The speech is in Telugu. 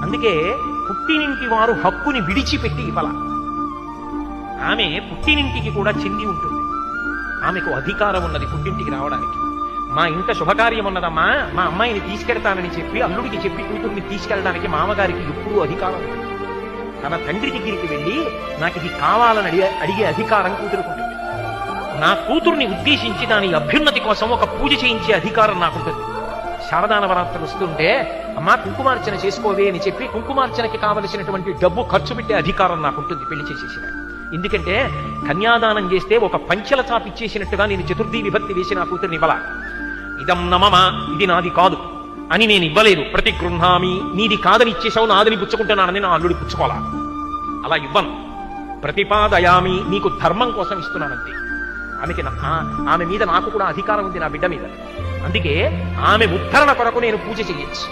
అందుకే పుట్టినింటి వారు హక్కుని విడిచిపెట్టి ఇవ్వాల. ఆమె పుట్టినింటికి కూడా చెంది ఉంటుంది. ఆమెకు అధికారం ఉన్నది పుట్టింటికి రావడానికి. మా ఇంట శుభకార్యం ఉన్నదమ్మా, మా అమ్మాయిని తీసుకెళ్తానని చెప్పి అల్లుడికి చెప్పి కూతుర్ని తీసుకెళ్ళడానికి మామగారికి ఎప్పుడూ అధికారం ఉంది. తన తండ్రి దగ్గరికి వెళ్ళి నాకు ఇది కావాలని అడిగే అధికారం కూతురుకుంటుంది. నా కూతుర్ని ఉద్దేశించి దాని అభ్యున్నతి కోసం ఒక పూజ చేయించే అధికారం నాకుంటుంది. శారదా నవరాత్రులు వస్తుంటే అమ్మా కుంకుమార్చన చేసుకోవే అని చెప్పి కుంకుమార్చనకి కావలసినటువంటి డబ్బు ఖర్చు పెట్టే అధికారం నాకుంటుంది పెళ్లి చేసేసిన. ఎందుకంటే కన్యాదానం చేస్తే ఒక పంచెల చాపిచ్చేసినట్టుగా నేను చతుర్థి విభక్తి వేసి నా కూతుర్ని ఇవ్వాల. ఇదం నమమా, ఇది నాది కాదు అని నేను ఇవ్వలేదు. ప్రతి గృహామి, నీది కాదని ఇచ్చేసావు, నాదని పుచ్చుకుంటున్నానని నా అల్లుడి పుచ్చుకోవాలా. అలా ఇవ్వను. ప్రతిపాదయామి, నీకు ధర్మం కోసం ఇస్తున్నానంతే. ఆమె మీద నాకు కూడా అధికారం ఉంది, నా బిడ్డ మీద. అందుకే ఆమె ఉద్ధరణ కొరకు నేను పూజ చెయ్యొచ్చు.